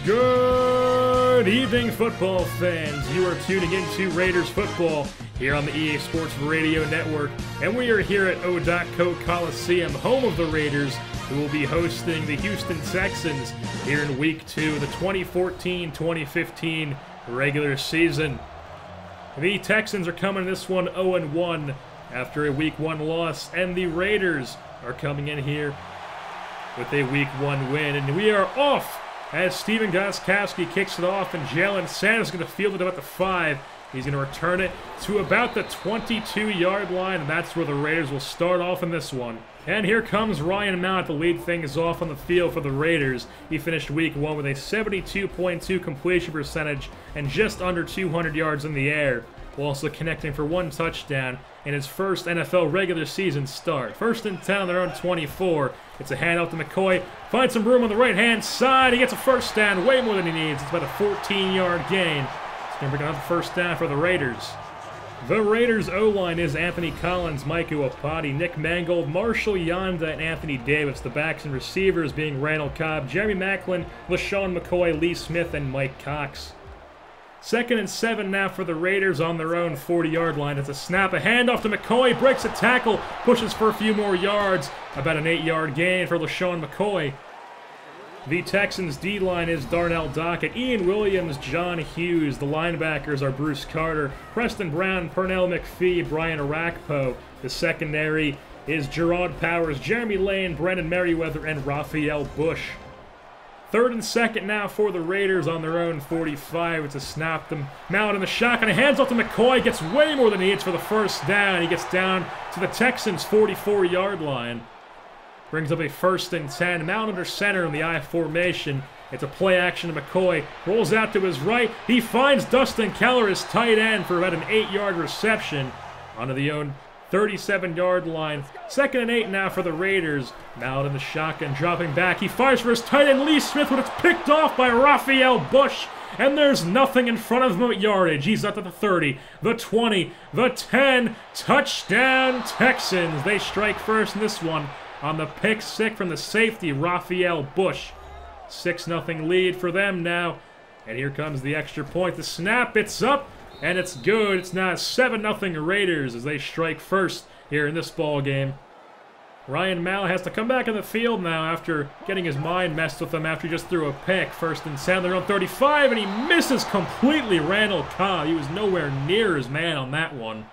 Good evening, football fans. You are tuning into Raiders football here on the EA Sports Radio Network, and we are here at O.Co Coliseum, home of the Raiders, who will be hosting the Houston Texans here in Week 2 of the 2014-2015 regular season. The Texans are coming this one 0-1 after a Week 1 loss, and the Raiders are coming in here with a Week 1 win, and we are off as Stephen Gostkowski kicks it off, and Jalen Sanders is going to field it about the 5. He's going to return it to about the 22-yard line, and that's where the Raiders will start off in this one. And here comes Ryan Mount to lead things off on the field for the Raiders. He finished Week 1 with a 72.2 completion percentage and just under 200 yards in the air, while also connecting for 1 touchdown in his first NFL regular season start. First and 10 on their own 24. It's a handoff to McCoy. Finds some room on the right-hand side. He gets a first down, way more than he needs. It's about a 14-yard gain. It's going to bring another first down for the Raiders. The Raiders' O-line is Anthony Collins, Mike Uapati, Nick Mangold, Marshall Yanda, and Anthony Davis. The backs and receivers being Randall Cobb, Jeremy Maclin, LeSean McCoy, Lee Smith, and Mike Cox. 2nd and 7 now for the Raiders on their own 40-yard line. It's a snap, a handoff to McCoy, breaks a tackle, pushes for a few more yards. About an 8-yard gain for LeSean McCoy. The Texans' D-line is Darnell Dockett, Ian Williams, John Hughes. The linebackers are Bruce Carter, Preston Brown, Pernell McPhee, Brian Arakpo. The secondary is Gerard Powers, Jeremy Lane, Brendan Merriweather, and Raphael Bush. 3rd and 2 now for the Raiders on their own 45. It's a snap to Mount in the shotgun. Hands off to McCoy. Gets way more than he needs for the first down. He gets down to the Texans' 44-yard line. Brings up a 1st and 10. Mount under center in the I formation. It's a play action to McCoy. Rolls out to his right. He finds Dustin Keller, his tight end, for about an 8-yard reception onto the own 37-yard line. 2nd and 8 now for the Raiders. Mount in the shotgun, dropping back. He fires for his tight end, Lee Smith, but it's picked off by Raphael Bush. And there's nothing in front of him at yardage. He's up to the 30, the 20, the 10. Touchdown, Texans. They strike first in this one on the pick six from the safety, Raphael Bush. 6-0 lead for them now. And here comes the extra point. The snap, it's up. And it's good. It's now 7-0 Raiders as they strike first here in this ball game. Ryan Mallett has to come back in the field now after getting his mind messed with him after he just threw a pick. 1st and 10, they're on 35, and he misses completely Randall Cobb. He was nowhere near his man on that one.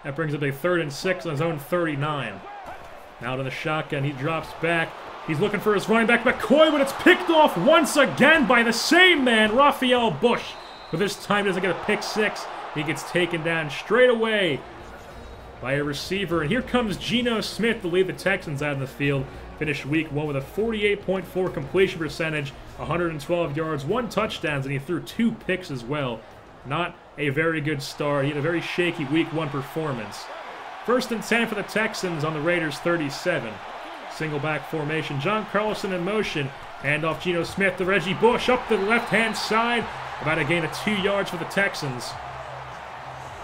That brings up a 3rd and 6 on his own 39. Now to the shotgun, he drops back. He's looking for his running back, McCoy, but it's picked off once again by the same man, Raphael Bush. But this time doesn't get a pick 6. He gets taken down straight away by a receiver. And here comes Geno Smith to lead the Texans out in the field. Finished Week 1 with a 48.4 completion percentage, 112 yards, 1 touchdown, and he threw 2 picks as well. Not a very good start. He had a very shaky Week 1 performance. 1st and 10 for the Texans on the Raiders' 37. Single back formation. John Carlson in motion. Handoff Geno Smith to Reggie Bush up the left-hand side. About a gain of 2 yards for the Texans.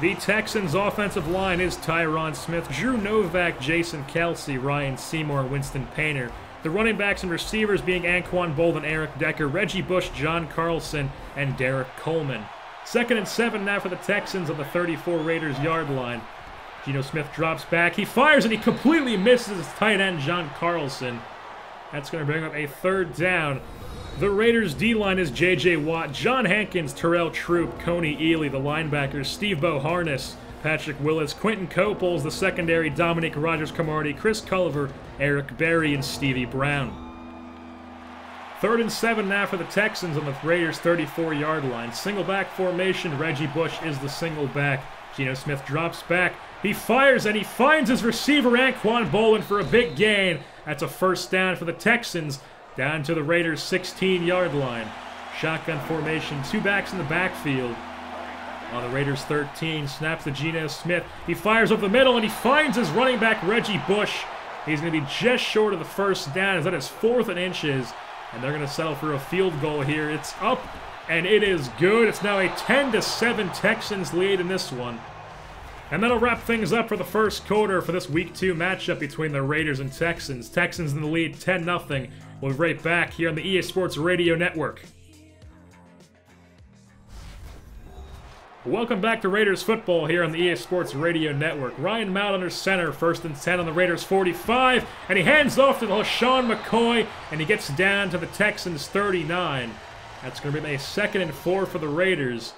The Texans' offensive line is Tyron Smith, Drew Novak, Jason Kelsey, Ryan Seymour, and Winston Painter. The running backs and receivers being Anquan Bolden, Eric Decker, Reggie Bush, John Carlson, and Derek Coleman. 2nd and 7 now for the Texans on the 34 Raiders yard line. Geno Smith drops back. He fires and he completely misses his tight end, John Carlson. That's going to bring up a 3rd down. The Raiders' D-line is J.J. Watt, John Hankins, Terrell Troop, Coney Ely. The linebackers, Steve Boharness, Patrick Willis, Quentin Copoles. The secondary, Dominique Rogers-Camardi, Chris Culliver, Eric Berry, and Stevie Brown. 3rd and 7 now for the Texans on the Raiders' 34-yard line. Single back formation. Reggie Bush is the single back. Geno Smith drops back. He fires and he finds his receiver, Anquan Bolden, for a big gain. That's a 1st down for the Texans. Down to the Raiders' 16-yard line. Shotgun formation, 2 backs in the backfield. On the Raiders' 13, snaps to Geno Smith. He fires up the middle, and he finds his running back, Reggie Bush. He's going to be just short of the 1st down. Is that his 4th and inches? And they're going to settle for a field goal here. It's up, and it is good. It's now a 10-7 Texans lead in this one. And that'll wrap things up for the first quarter for this Week 2 matchup between the Raiders and Texans. Texans in the lead 10-0. We'll be right back here on the EA Sports Radio Network. Welcome back to Raiders football here on the EA Sports Radio Network. Ryan Mount under center, 1st and 10 on the Raiders 45, and he hands off to LeSean McCoy, and he gets down to the Texans 39. That's going to be a 2nd and 4 for the Raiders.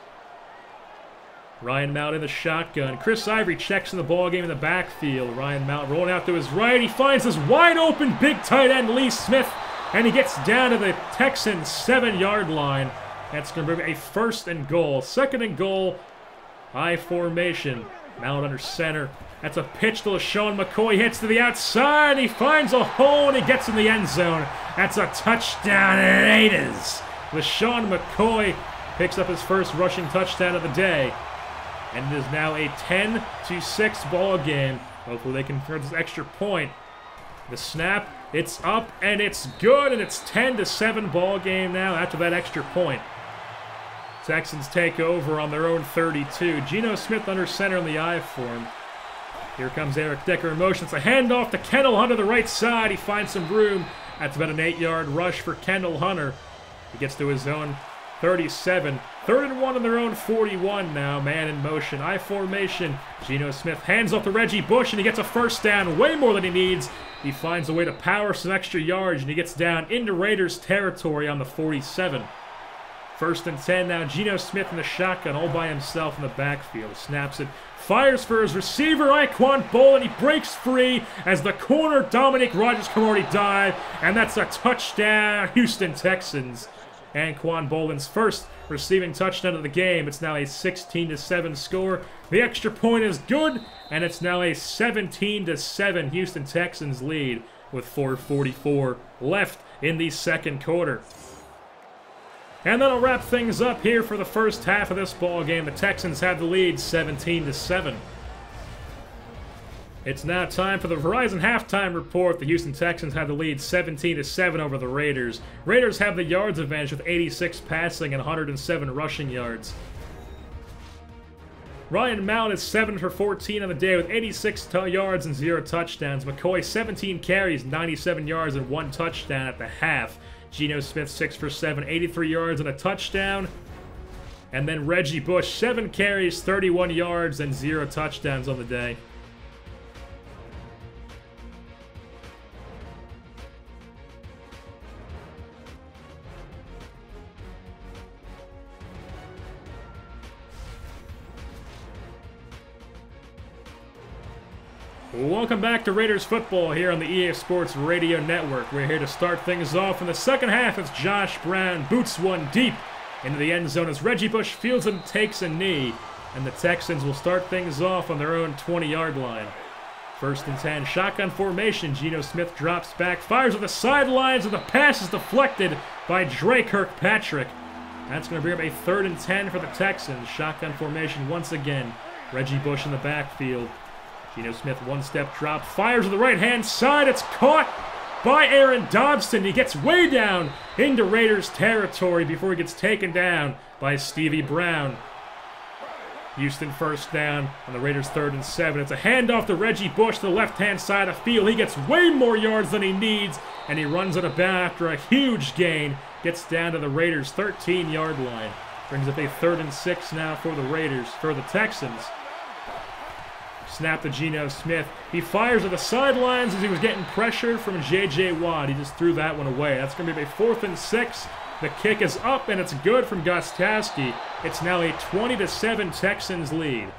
Ryan Mount in the shotgun. Chris Ivory checks in the ball game in the backfield. Ryan Mount rolling out to his right. He finds his wide open big tight end Lee Smith, and he gets down to the Texans 7-yard line. That's going to be a 1st and goal. 2nd and goal. I formation. Mount under center. That's a pitch to LeSean McCoy. Hits to the outside. He finds a hole and he gets in the end zone. That's a touchdown, Raiders. LeSean McCoy picks up his first rushing touchdown of the day. And it is now a 10-6 ball game. Hopefully they can convert this extra point. The snap, it's up and it's good, and it's 10-7 ball game now after that extra point. Texans take over on their own 32. Geno Smith under center in the I form. Here comes Eric Decker in motion. It's a handoff to Kendall Hunter the right side. He finds some room. That's about an 8-yard rush for Kendall Hunter. He gets to his own 37. 3rd and 1 on their own 41 now. Man in motion. I formation. Geno Smith hands off to Reggie Bush, and he gets a 1st down. Way more than he needs. He finds a way to power some extra yards, and he gets down into Raiders territory on the 47. 1st and 10 now. Geno Smith in the shotgun all by himself in the backfield. Snaps it. Fires for his receiver, Iquan Bowl, and he breaks free as the corner Dominic Rodgers-Cromartie dive, and that's a touchdown, Houston Texans. Anquan Boland's first receiving touchdown of the game. It's now a 16-7 score. The extra point is good, and it's now a 17-7 Houston Texans lead with 4:44 left in the 2nd quarter. And that'll wrap things up here for the first half of this ball game. The Texans have the lead 17-7. It's now time for the Verizon halftime report. The Houston Texans have the lead 17-7 over the Raiders. Raiders have the yards advantage with 86 passing and 107 rushing yards. Ryan Mount is 7 for 14 on the day with 86 yards and 0 touchdowns. McCoy 17 carries, 97 yards and 1 touchdown at the half. Geno Smith 6 for 7, 83 yards and a touchdown. And then Reggie Bush 7 carries, 31 yards and 0 touchdowns on the day. Welcome back to Raiders football here on the EA Sports Radio Network. We're here to start things off in the second half as Josh Brown boots one deep into the end zone as Reggie Bush fields and takes a knee. And the Texans will start things off on their own 20-yard line. 1st and 10, shotgun formation. Geno Smith drops back, fires at the sidelines, and the pass is deflected by Dre Kirkpatrick. That's going to bring up a 3rd and 10 for the Texans. Shotgun formation once again. Reggie Bush in the backfield. Geno Smith, 1-step drop, fires to the right-hand side. It's caught by Aaron Dobson. He gets way down into Raiders territory before he gets taken down by Stevie Brown. Houston 1st down on the Raiders 3rd and 7. It's a handoff to Reggie Bush to the left-hand side of the field. He gets way more yards than he needs, and he runs out of bounds after a huge gain. Gets down to the Raiders 13-yard line. Brings up a 3rd and 6 now for the Texans. Snap to Geno Smith. He fires at the sidelines as he was getting pressure from J.J. Watt. He just threw that one away. That's going to be a 4th and 6. The kick is up, and it's good from Gostowski. It's now a 20-7 Texans lead.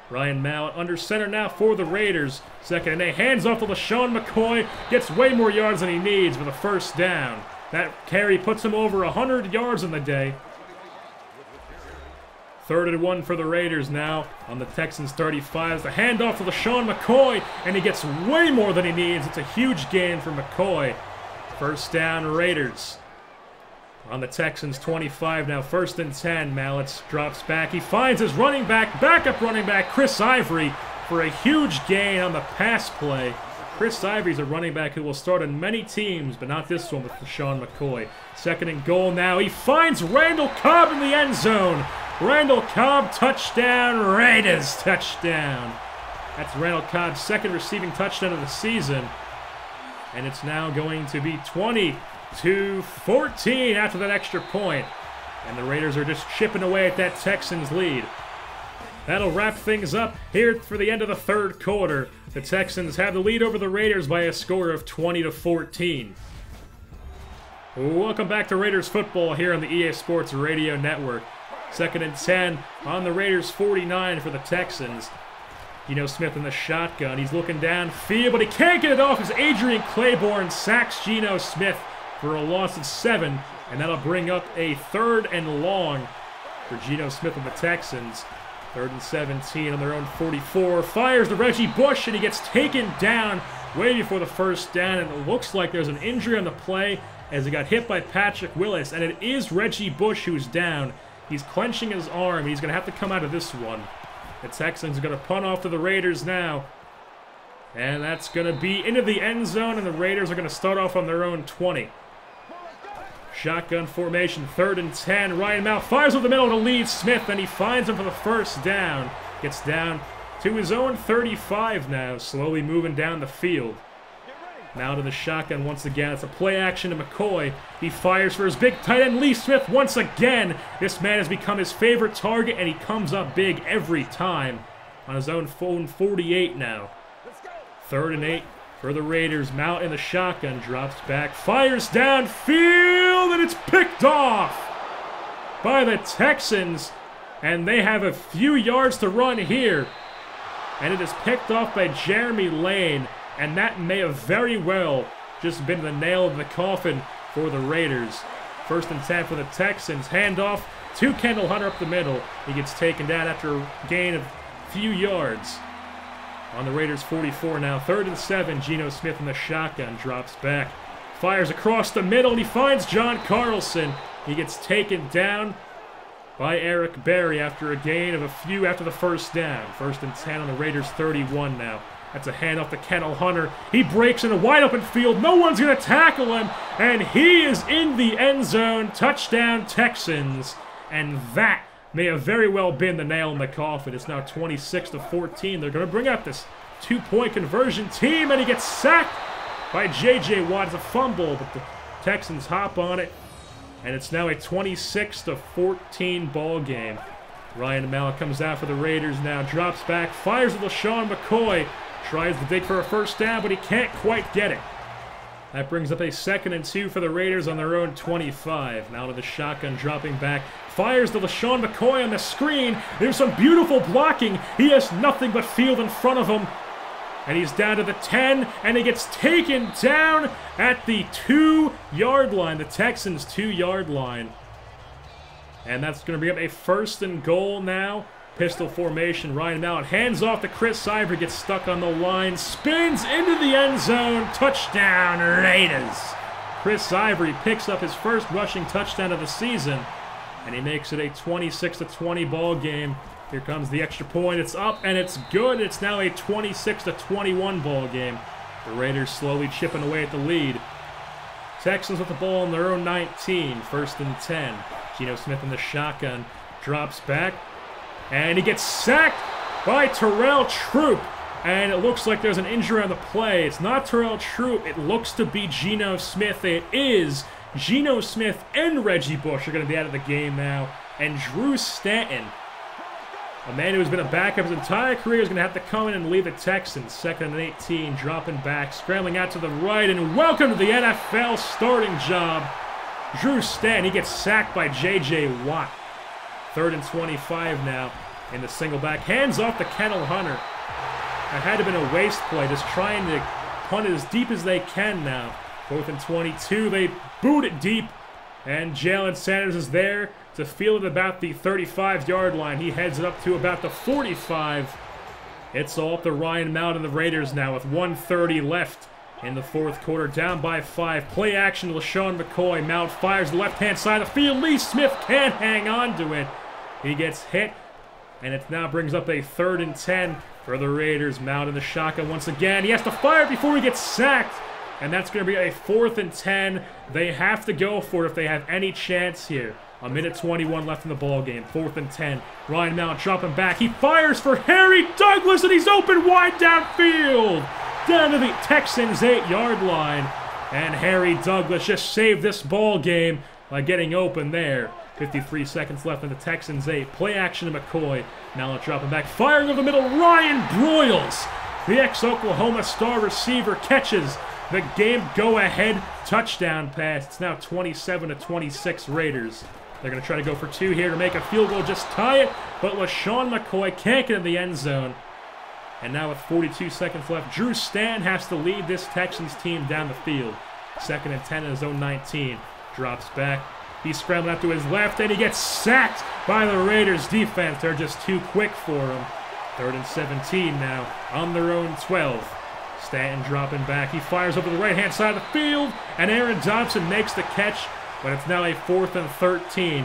Ryan Mount under center now for the Raiders. 2nd and 8. Hands off to LeSean McCoy. Gets way more yards than he needs with a 1st down. That carry puts him over 100 yards in the day. 3rd and 1 for the Raiders now on the Texans 35. The handoff to LeSean McCoy, and he gets way more than he needs. It's a huge gain for McCoy. 1st down Raiders. On the Texans 25 now, 1st and 10. Mallett drops back. He finds his backup running back, Chris Ivory, for a huge gain on the pass play. Chris Ivory's a running back who will start on many teams, but not this one with LeSean McCoy. 2nd and goal now. He finds Randall Cobb in the end zone. Randall Cobb, touchdown, Raiders, touchdown. That's Randall Cobb's 2nd receiving touchdown of the season. And it's now going to be 20-14 after that extra point. And the Raiders are just chipping away at that Texans lead. That'll wrap things up here for the end of the third quarter. The Texans have the lead over the Raiders by a score of 20-14. Welcome back to Raiders football here on the EA Sports Radio Network. 2nd and 10 on the Raiders 49 for the Texans. Geno Smith in the shotgun. He's looking downfield, but he can't get it off as Adrian Claiborne sacks Geno Smith for a loss of 7. And that'll bring up a 3rd and long for Geno Smith and the Texans. 3rd and 17 on their own 44. Fires to Reggie Bush, and he gets taken down way before the first down. And it looks like there's an injury on the play as he got hit by Patrick Willis. And it is Reggie Bush who's down. He's clenching his arm, and he's going to have to come out of this one. The Texans are going to punt off to the Raiders now. And that's going to be into the end zone, and the Raiders are going to start off on their own 20. Shotgun formation, 3rd and 10. Ryan Mount fires over the middle to lead Smith, and he finds him for the first down. Gets down to his own 35 now, slowly moving down the field. Now to the shotgun once again. It's a play action to McCoy. He fires for his big tight end, Lee Smith, once again. This man has become his favorite target, and he comes up big every time. On his own 48 now. 3rd and 8 for the Raiders. Mount in the shotgun, drops back, fires downfield, and it's picked off by the Texans. And they have a few yards to run here. And it is picked off by Jeremy Lane. And that may have very well just been the nail in the coffin for the Raiders. 1st and 10 for the Texans. Handoff to Kendall Hunter up the middle. He gets taken down after a gain of a few yards. On the Raiders 44 now. 3rd and 7. Geno Smith in the shotgun. Drops back. Fires across the middle, and he finds John Carlson. He gets taken down by Eric Berry after a gain of a few after the first down. 1st and 10 on the Raiders 31 now. That's a handoff to Kendall Hunter. He breaks in a wide open field. No one's going to tackle him. And he is in the end zone. Touchdown Texans. And that may have very well been the nail in the coffin. It's now 26-14. They're going to bring up this 2-point conversion team. And he gets sacked by J.J. Watt. It's a fumble, but the Texans hop on it. And it's now a 26-14 ball game. Ryan Mallett comes out for the Raiders now. Drops back. Fires at LeSean McCoy. Tries to dig for a first down, but he can't quite get it. That brings up a 2nd and 2 for the Raiders on their own 25. Now to the shotgun, dropping back. Fires to LeSean McCoy on the screen. There's some beautiful blocking. He has nothing but field in front of him. And he's down to the 10, and he gets taken down at the 2-yard line. The Texans' 2-yard line. And that's going to bring up a 1st and goal now. Pistol formation, Ryan Mallett hands off to Chris Ivory, gets stuck on the line, spins into the end zone, touchdown Raiders. Chris Ivory picks up his first rushing touchdown of the season, and he makes it a 26-20 ball game. Here comes the extra point, it's up and it's good. It's now a 26-21 ball game. The Raiders slowly chipping away at the lead. Texans with the ball on their own 19, 1st and 10. Geno Smith in the shotgun, drops back. And he gets sacked by Terrell Troop. And it looks like there's an injury on the play. It's not Terrell Troop. It looks to be Geno Smith. It is. Geno Smith and Reggie Bush are going to be out of the game now. And Drew Stanton, a man who has been a backup his entire career, is going to have to come in and lead the Texans. 2nd and 18, dropping back, scrambling out to the right. And welcome to the NFL starting job. Drew Stanton, he gets sacked by J.J. Watt. 3rd and 25 now in the single back. Hands off to Kendall Hunter. That had to have been a waste play, just trying to punt it as deep as they can now. 4th and 22, they boot it deep. And Jalen Sanders is there to field it about the 35-yard line. He heads it up to about the 45. It's all up to Ryan Mallett and the Raiders now with 1:30 left in the 4th quarter, down by 5. Play action to LeSean McCoy. Mount fires the left-hand side of the field. Lee Smith can't hang on to it. He gets hit, and it now brings up a 3rd and 10 for the Raiders. Mount in the shotgun once again. He has to fire before he gets sacked, and that's going to be a 4th and 10. They have to go for it if they have any chance here. A minute 21 left in the ball game. 4th and 10. Ryan Mallett dropping back. He fires for Harry Douglas, and he's open wide downfield. Down to the Texans' 8-yard line. And Harry Douglas just saved this ball game by getting open there. 53 seconds left in the Texans 8. Play action to McCoy. Now they'll drop him back. Firing over the middle. Ryan Broyles, the ex-Oklahoma star receiver, catches the game go-ahead touchdown pass. It's now 27-26 Raiders. They're going to try to go for 2 here to make a field goal, just tie it. But LeSean McCoy can't get in the end zone. And now with 42 seconds left, Drew Stanton has to lead this Texans team down the field. 2nd and 10 in his own 19. Drops back. He's scrambling up to his left, and he gets sacked by the Raiders defense. They're just too quick for him. 3rd and 17 now on their own 12. Stanton dropping back. He fires over the right-hand side of the field, and Aaron Dobson makes the catch, but it's now a 4th and 13.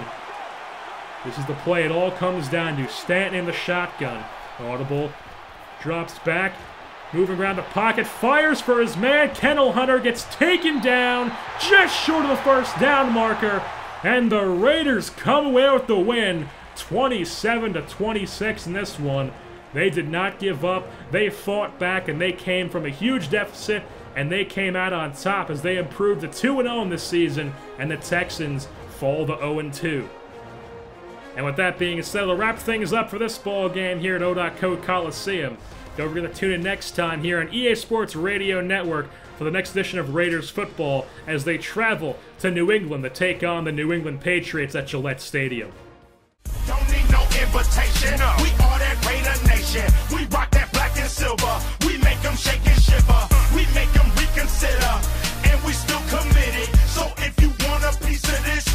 This is the play it all comes down to. Stanton in the shotgun. Audible. Drops back. Moving around the pocket. Fires for his man. Kennel Hunter gets taken down just short of the first down marker. And the Raiders come away with the win. 27-26 in this one. They did not give up. They fought back, and they came from a huge deficit, and they came out on top as they improved to 2-0 this season, and the Texans fall to 0-2. And with that being said, we'll wrap things up for this ball game here at O.Co Coliseum. Don't forget to tune in next time here on EA Sports Radio Network for the next edition of Raiders football as they travel to New England to take on the New England Patriots at Gillette Stadium. Don't need no invitation. We are that Raider Nation. We rock that black and silver. We make them shake and shiver. We make them reconsider. And we still committed. So if you want a piece of this,